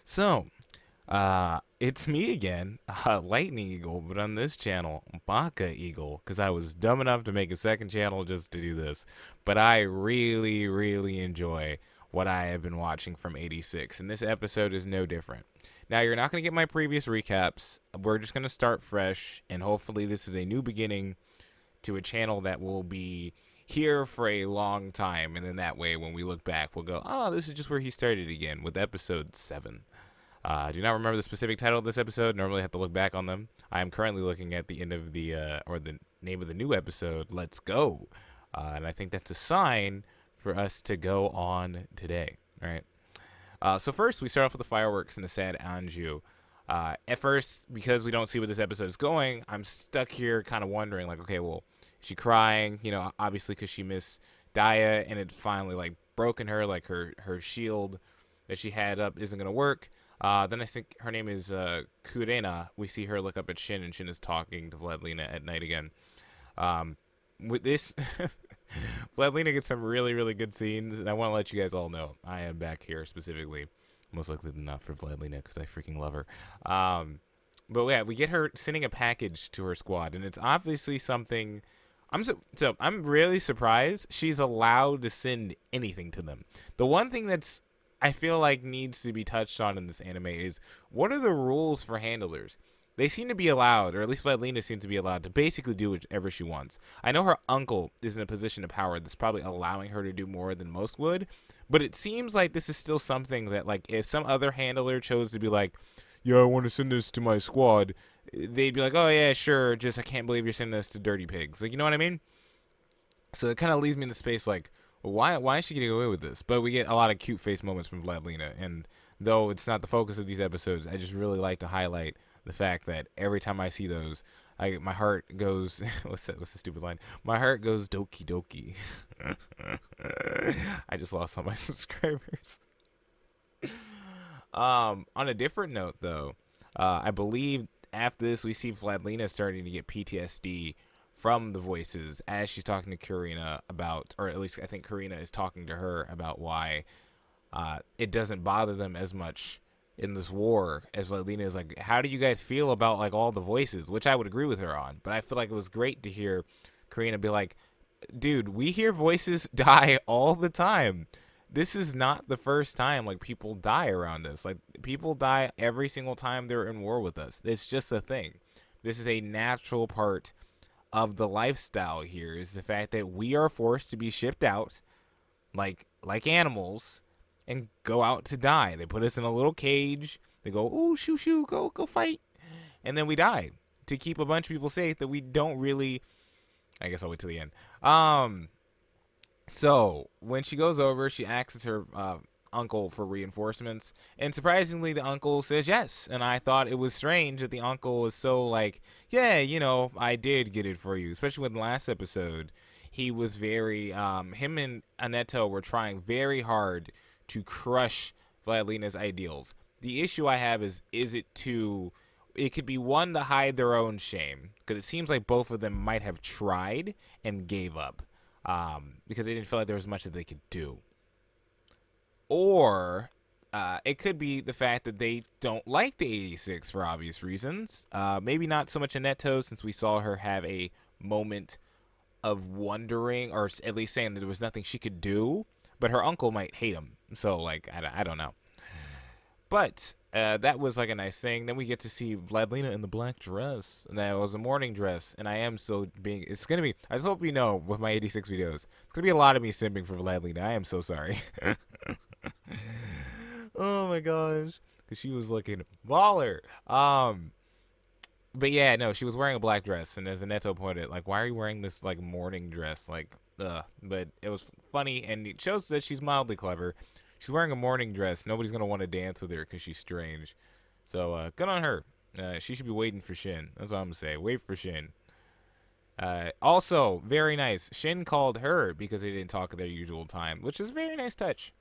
So, it's me again, Lightning Eagle, but on this channel, Baka Eagle, because I was dumb enough to make a second channel just to do this. But I really, really enjoy what I have been watching from 86, and this episode is no different. Now, you're not going to get my previous recaps. We're just going to start fresh, and hopefully, this is a new beginning to a channel that will be here for a long time. And then that way, when we look back, we'll go, oh, this is just where he started again with episode 7. I do not remember the specific title of this episode. Normally, I have to look back on them. I am currently looking at the end of or the name of the new episode, Let's Go. And I think that's a sign for us to go on today. All right. So first, we start off with the fireworks and the sad Anju. At first, because we don't see where this episode is going, I'm stuck here kind of wondering, like, okay, well, is she crying? You know, obviously because she missed Daya and it finally, like, broken her, like her shield that she had up isn't going to work. Then I think her name is Kurena. We see her look up at Shin, and Shin is talking to Vladilena at night again. With this, Vladilena gets some really, really good scenes, and I want to let you guys all know I am back here specifically, most likely than not for Vladilena, because I freaking love her. But yeah, we get her sending a package to her squad, and it's obviously something. I'm really surprised she's allowed to send anything to them. The one thing that's I feel like needs to be touched on in this anime is what are the rules for handlers? They seem to be allowed, or at least Vladilena seems to be allowed, to basically do whatever she wants. I know her uncle is in a position of power that's probably allowing her to do more than most would, but it seems like this is still something that, like, if some other handler chose to be like, yeah, I want to send this to my squad, they'd be like, oh yeah, sure, just I can't believe you're sending this to dirty pigs. Like, you know what I mean? So it kind of leaves me in the space like, why is she getting away with this? But we get a lot of cute face moments from Vladilena, and though it's not the focus of these episodes, I just really like to highlight the fact that every time I see those, my heart goes what's the stupid line? My heart goes doki doki. I just lost all my subscribers. On a different note, though, I believe after this we see Vladilena starting to get PTSD from the voices as she's talking to Karina about, or at least I think Karina is talking to her about why it doesn't bother them as much in this war as Vladilena is like, how do you guys feel about like all the voices? Which I would agree with her on, but I feel like it was great to hear Karina be like, dude, we hear voices die all the time. This is not the first time like people die around us. Like people die every single time they're in war with us. It's just a thing. This is a natural part of the lifestyle here, is the fact that we are forced to be shipped out like animals and go out to die. They put us in a little cage. They go, ooh, shoo shoo, go fight, and then we die to keep a bunch of people safe that we don't really. I guess I'll wait till the end. So when she goes over, she asks her uncle for reinforcements, and surprisingly, the uncle says yes. And I thought it was strange that the uncle was so like, yeah, you know, I did get it for you. Especially with the last episode, he was very him and Aneto were trying very hard to crush Vladlena's ideals. The issue I have is it could be one to hide their own shame, because it seems like both of them might have tried and gave up because they didn't feel like there was much that they could do. Or it could be the fact that they don't like the 86 for obvious reasons. Maybe not so much Aneto, since we saw her have a moment of wondering, or at least saying that there was nothing she could do. But her uncle might hate him. So, like, I don't know. But that was like a nice thing. Then we get to see Vladilena in the black dress. And that was a morning dress. And I am still being. It's going to be. I just hope you know with my 86 videos. It's going to be a lot of me simping for Vladilena. I am so sorry. Oh my gosh. Because she was looking baller. But yeah, no, she was wearing a black dress. And as Aneto pointed, like, why are you wearing this, like, morning dress? Like, ugh. But it was funny. And it shows that she's mildly clever. She's wearing a morning dress. Nobody's going to want to dance with her because she's strange. So, good on her. She should be waiting for Shin. That's what I'm going to say. Wait for Shin. Also, very nice. Shin called her because they didn't talk at their usual time, which is a very nice touch.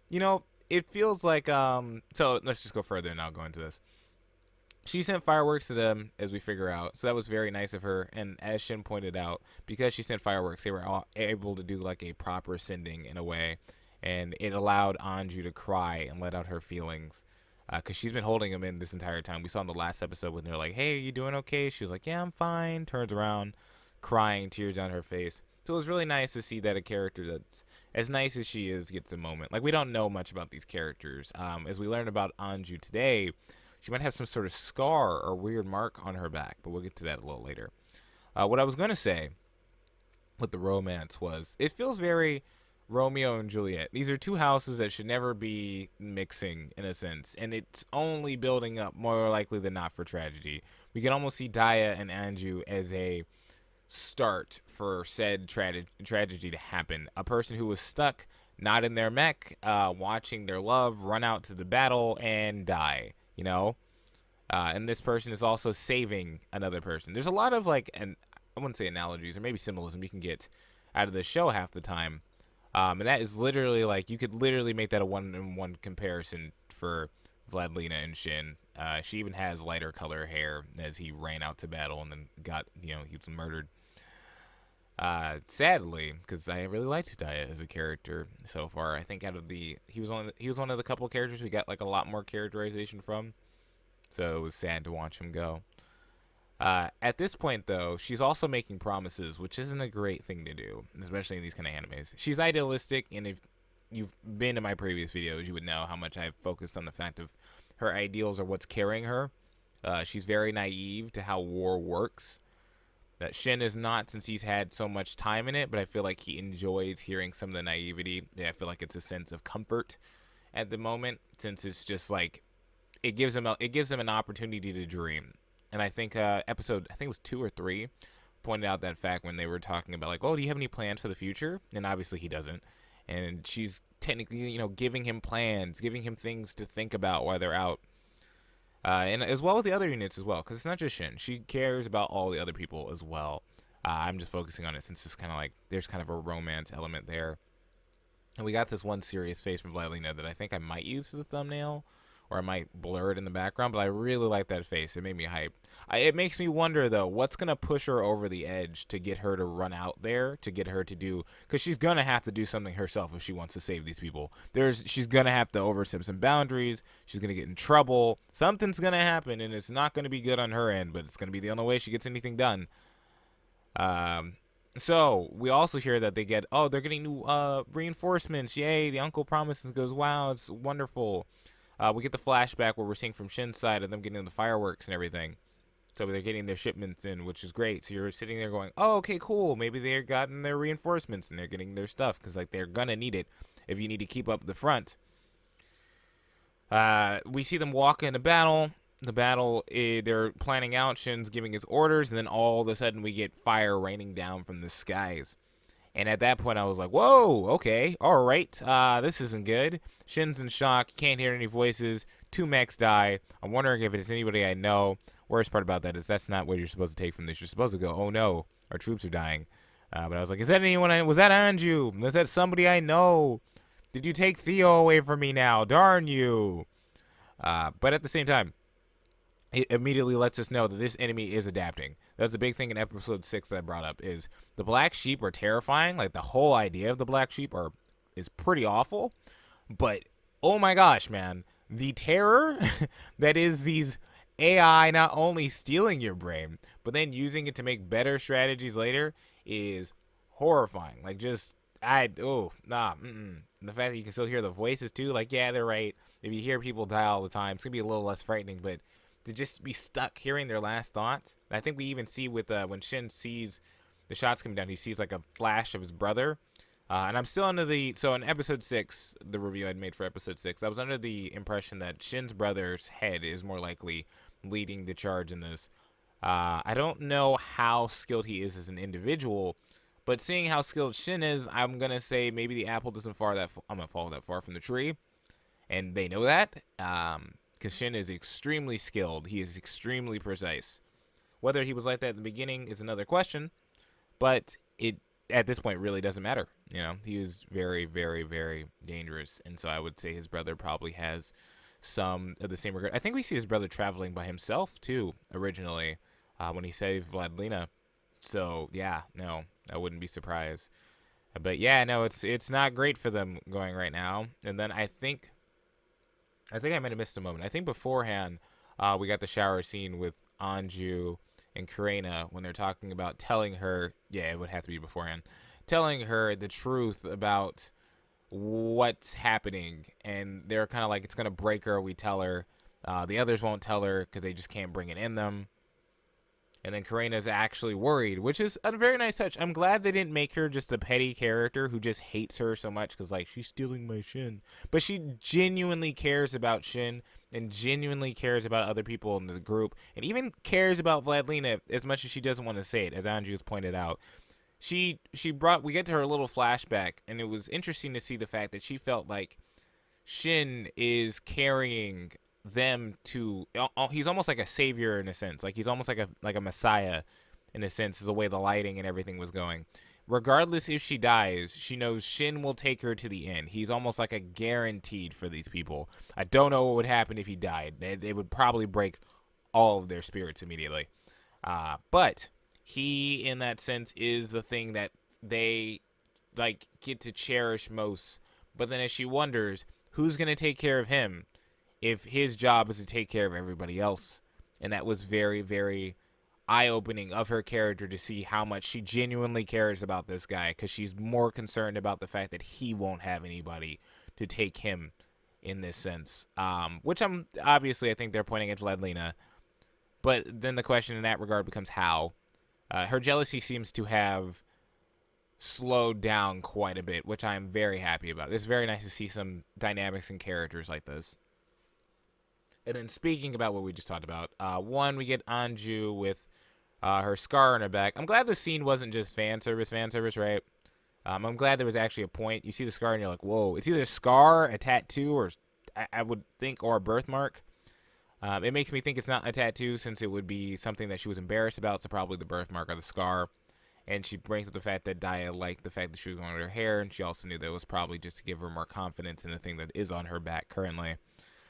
You know, it feels like, so let's just go further and I'll go into this. She sent fireworks to them, as we figure out, so that was very nice of her. And as Shin pointed out, because she sent fireworks, they were all able to do like a proper sending in a way, and it allowed Anju to cry and let out her feelings. because she's been holding him in this entire time. We saw in the last episode when they're like, "Hey, are you doing okay?" She was like, "Yeah, I'm fine." Turns around, crying, tears down her face. So it was really nice to see that a character that's as nice as she is gets a moment. Like, we don't know much about these characters. As we learned about Anju today, she might have some sort of scar or weird mark on her back, but we'll get to that a little later. What I was going to say with the romance was it feels very Romeo and Juliet. These are two houses that should never be mixing in a sense, and it's only building up more likely than not for tragedy. We can almost see Daya and Anju as a start for said tragedy to happen. A person who was stuck, not in their mech, watching their love run out to the battle and die, you know? And this person is also saving another person. There's a lot of like, and I wouldn't say analogies or maybe symbolism you can get out of the show half the time. And that is literally like, you could literally make that a one-on-one comparison for Vladilena and Shin. She even has lighter color hair as he ran out to battle and then got, he was murdered. Sadly, because I really liked Daya as a character so far. I think out of he was one of the couple of characters we got like a lot more characterization from. So it was sad to watch him go. At this point, though, she's also making promises, which isn't a great thing to do, especially in these kind of animes. She's idealistic, and if you've been to my previous videos, you would know how much I've focused on the fact of her ideals are what's carrying her. She's very naive to how war works. That Shin is not, since he's had so much time in it, but I feel like he enjoys hearing some of the naivety. Yeah, I feel like it's a sense of comfort at the moment, since it's just like it gives him an opportunity to dream. And I think episode, I think it was 2 or 3, pointed out that fact when they were talking about like, oh, do you have any plans for the future? And obviously he doesn't. And she's technically, giving him plans, giving him things to think about while they're out. And as well with the other units as well, because it's not just Shin. She cares about all the other people as well. I'm just focusing on it since it's kind of like there's kind of a romance element there. And we got this one serious face from Vladilena that I think I might use for the thumbnail, or I might blur it in the background, but I really like that face. It made me hype. It makes me wonder, though, what's going to push her over the edge to get her to run out there, to get her to do, because she's going to have to do something herself if she wants to save these people. She's going to have to overstep some boundaries. She's going to get in trouble. Something's going to happen, and it's not going to be good on her end, but it's going to be the only way she gets anything done. So we also hear that they're getting new reinforcements. Yay, the uncle promises and goes, wow, it's wonderful. We get the flashback where we're seeing from Shin's side of them getting the fireworks and everything. So they're getting their shipments in, which is great. So you're sitting there going, oh, okay, cool. Maybe they're gotten their reinforcements and they're getting their stuff because like they're going to need it if you need to keep up the front. We see them walk into battle. The battle, they're planning out. Shin's giving his orders, and then all of a sudden we get fire raining down from the skies. And at that point, I was like, whoa, okay, all right, this isn't good. Shin's in shock, can't hear any voices, 2 mechs die. I'm wondering if it's anybody I know. Worst part about that is that's not what you're supposed to take from this. You're supposed to go, oh no, our troops are dying. But I was like, is that anyone? Was that Anju? Was that somebody I know? Did you take Theo away from me now? Darn you. But at the same time, it immediately lets us know that this enemy is adapting. That's the big thing in episode 6 that I brought up is the black sheep are terrifying. Like the whole idea of the black sheep is pretty awful. But oh my gosh, man, the terror that is these AI not only stealing your brain, but then using it to make better strategies later is horrifying. Like just the fact that you can still hear the voices too, like yeah, they're right. If you hear people die all the time, it's gonna be a little less frightening, but to just be stuck hearing their last thoughts. I think we even see with when Shin sees the shots coming down, he sees like a flash of his brother. And I'm still under so in episode 6, the review I'd made for episode 6, I was under the impression that Shin's brother's head is more likely leading the charge in this. I don't know how skilled he is as an individual, but seeing how skilled Shin is, I'm going to say maybe the apple doesn't fall that far from the tree. And they know that. Because Shin is extremely skilled. He is extremely precise. Whether he was like that at the beginning is another question, but it at this point really doesn't matter. He is very, very, very dangerous, and so I would say his brother probably has some of the same regard. I think we see his brother traveling by himself too originally when he saved Vladilena. So yeah, no, I wouldn't be surprised. But yeah, no, it's not great for them going right now. And then I think I think I might have missed a moment. I think beforehand, we got the shower scene with Anju and Karina when they're talking about telling her. Yeah, it would have to be beforehand, telling her the truth about what's happening, and they're kind of like, it's gonna break her. We tell her. The others won't tell her because they just can't bring it in them. And then Karina's actually worried, which is a very nice touch. I'm glad they didn't make her just a petty character who just hates her so much because, like, she's stealing my Shin. But she genuinely cares about Shin and genuinely cares about other people in the group and even cares about Vladilena as much as she doesn't want to say it, as Andrew's pointed out. We get to her little flashback, and it was interesting to see the fact that she felt like Shin is carrying them to. He's almost like a savior in a sense, like he's almost like a messiah in a sense, is the way the lighting and everything was going. Regardless if she dies, she knows Shin will take her to the end. He's almost like a guaranteed for these people. I don't know what would happen if he died. They would probably break all of their spirits immediately. But he, in that sense, is the thing that they like get to cherish most. But then as she wonders, who's going to take care of him if his job is to take care of everybody else? And that was very, very eye-opening of her character to see how much she genuinely cares about this guy, because she's more concerned about the fact that he won't have anybody to take him in this sense. Which I think they're pointing at Vladilena. But then the question in that regard becomes how. Her jealousy seems to have slowed down quite a bit, which I'm very happy about. It's very nice to see some dynamics and characters like this. And then speaking about what we just talked about, we get Anju with her scar on her back. I'm glad the scene wasn't just fan service, right? I'm glad there was actually a point. You see the scar and you're like, whoa. It's either a scar, a tattoo, or I would think, or a birthmark. It makes me think it's not a tattoo, since it would be something that she was embarrassed about, so probably the birthmark or the scar. And she brings up the fact that Daya liked the fact that she was going with her hair, and she also knew that it was probably just to give her more confidence in the thing that is on her back currently.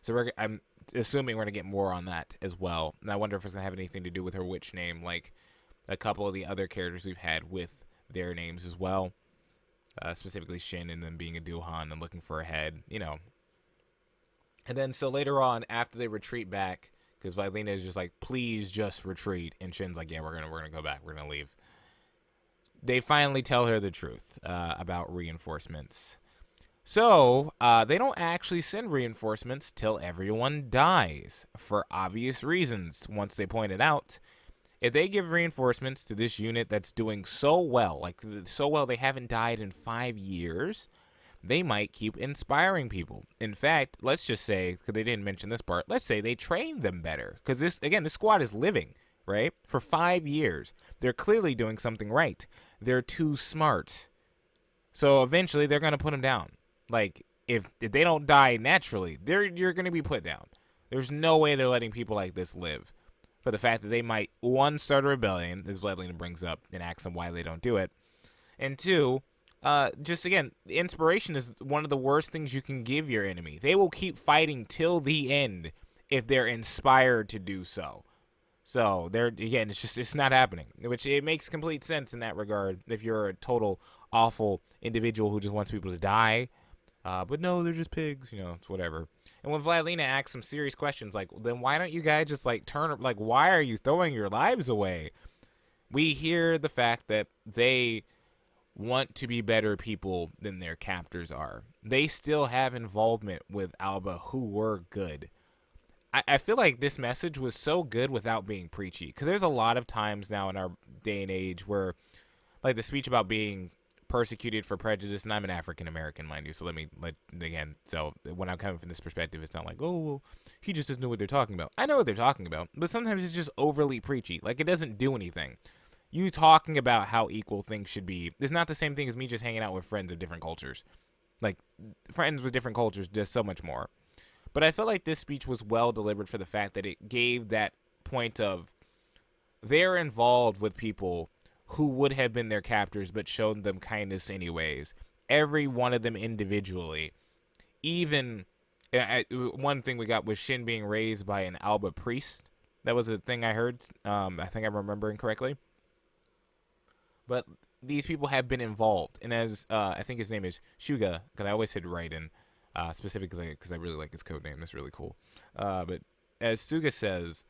So I'm assuming we're going to get more on that as well. And I wonder if it's going to have anything to do with her witch name, like a couple of the other characters we've had with their names as well. Specifically Shin and them being a Duhan and looking for a head, And then so later on, after they retreat back, because Vladilena is just like, please just retreat. And Shin's like, yeah, we're gonna go back. We're going to leave. They finally tell her the truth about reinforcements. So, they don't actually send reinforcements till everyone dies, for obvious reasons. Once they point it out, if they give reinforcements to this unit that's doing so well, they haven't died in 5 years, they might keep inspiring people. In fact, let's just say, because they didn't mention this part, let's say they trained them better. Because this squad is living, right? For 5 years. They're clearly doing something right. They're too smart. So eventually they're going to put them down. Like, if they don't die naturally, you're going to be put down. There's no way they're letting people like this live. For the fact that they might, one, start a rebellion, as Vladilena brings up, and asks them why they don't do it. And two, just again, inspiration is one of the worst things you can give your enemy. They will keep fighting till the end if they're inspired to do so. So, it's not happening. Which, it makes complete sense in that regard if you're a total awful individual who just wants people to die. But no, they're just pigs, it's whatever. And when Vladilena asks some serious questions, like, then why don't you guys just, why are you throwing your lives away? We hear the fact that they want to be better people than their captors are. They still have involvement with Alba, who were good. I feel like this message was so good without being preachy, because there's a lot of times now in our day and age where, like, the speech about being persecuted for prejudice, and I'm an African American, mind you, so so when I'm coming from this perspective, it's not like, oh, well, he just doesn't know what they're talking about. I know what they're talking about, but sometimes it's just overly preachy. Like, it doesn't do anything. You talking about how equal things should be is not the same thing as me just hanging out with friends of different cultures. Like, friends with different cultures does so much more. But I felt like this speech was well delivered for the fact that it gave that point of they're involved with people who would have been their captors but showed them kindness anyways. Every one of them individually. Even one thing we got was Shin being raised by an Alba priest. That was a thing I heard. I think I'm remembering correctly. But these people have been involved. And as I think his name is Shuga, because I always said Raiden. specifically because I really like his code name. It's really cool. But as Suga says,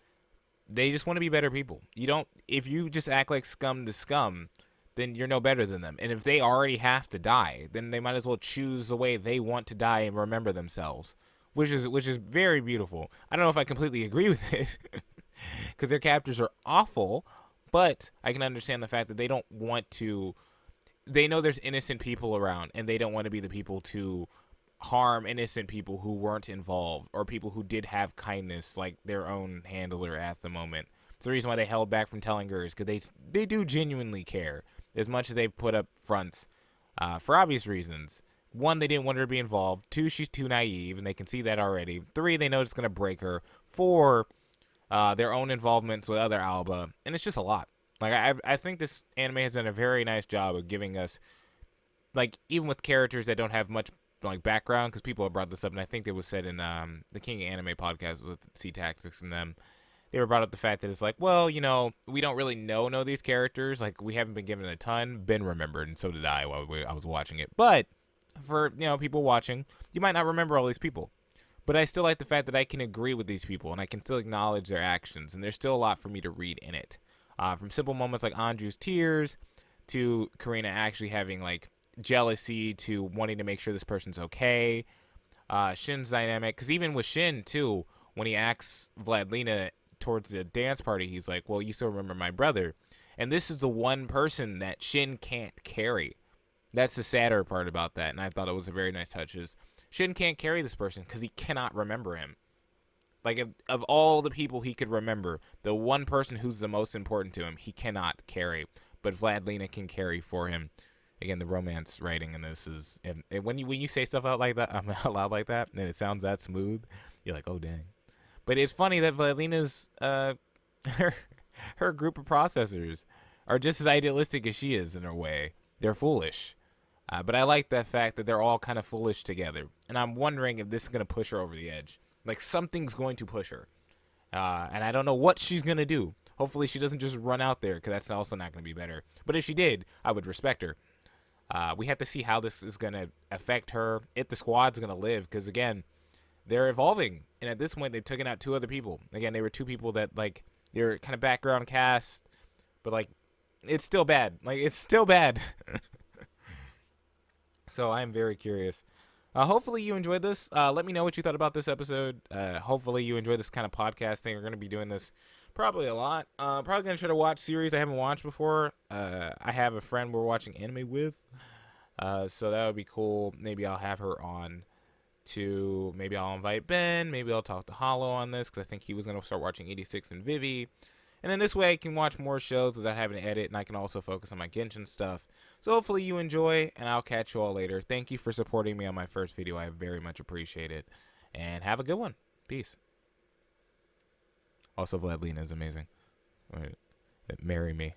they just want to be better people. You don't, if you just act like scum to scum, then you're no better than them. And if they already have to die, then they might as well choose the way they want to die and remember themselves, which is very beautiful. I don't know if I completely agree with it because their captors are awful, but I can understand the fact that they don't want to. They know there's innocent people around, and they don't want to be the people to harm innocent people who weren't involved or people who did have kindness, like their own handler at the moment. It's the reason why they held back from telling her, is because they do genuinely care as much as they put up fronts for obvious reasons. One, they didn't want her to be involved. Two, she's too naive, and they can see that already. Three, they know it's going to break her. Four, their own involvements with other Alba, and it's just a lot. Like I think this anime has done a very nice job of giving us, like, even with characters that don't have much like background, because people have brought this up, and I think it was said in the King of Anime podcast with C Tactics and them. They were brought up the fact that it's like, well, we don't really know these characters. Like, we haven't been given a ton. Ben remembered, and so did I while I was watching it. But for people watching, you might not remember all these people. But I still like the fact that I can agree with these people, and I can still acknowledge their actions, and there's still a lot for me to read in it. From simple moments like Anju's tears to Karina actually having like jealousy to wanting to make sure this person's okay. Shin's dynamic, because even with Shin too, when he asks Vladilena towards the dance party, he's like, well, you still remember my brother. And this is the one person that Shin can't carry. That's the sadder part about that, and I thought it was a very nice touch, is Shin can't carry this person because he cannot remember him. Like, of all the people he could remember, the one person who's the most important to him, he cannot carry. But Vladilena can carry for him. Again, the romance writing in this is, and when you say stuff out like that, out loud like that, and it sounds that smooth, you're like, oh dang. But it's funny that Vladelena's her group of processors are just as idealistic as she is in a way. They're foolish. But I like the fact that they're all kind of foolish together. And I'm wondering if this is going to push her over the edge. Like, something's going to push her. And I don't know what she's going to do. Hopefully she doesn't just run out there, because that's also not going to be better. But if she did, I would respect her. We have to see how this is going to affect her, if the squad's going to live. Because, again, they're evolving. And at this point, they've taken out 2 other people. Again, they were 2 people that, like, they're kind of background cast. But, like, it's still bad. Like, it's still bad. So I'm very curious. Hopefully you enjoyed this. Let me know what you thought about this episode. Hopefully you enjoy this kind of podcast thing. We're going to be doing this probably a lot. Probably going to try to watch series I haven't watched before. I have a friend we're watching anime with. So that would be cool. Maybe I'll have her on to, maybe I'll invite Ben. Maybe I'll talk to Hollow on this, because I think he was going to start watching 86 and Vivi. And then this way I can watch more shows without having to edit, and I can also focus on my Genshin stuff. So hopefully you enjoy, and I'll catch you all later. Thank you for supporting me on my first video. I very much appreciate it. And have a good one. Peace. Also, Vladilena is amazing. Marry me.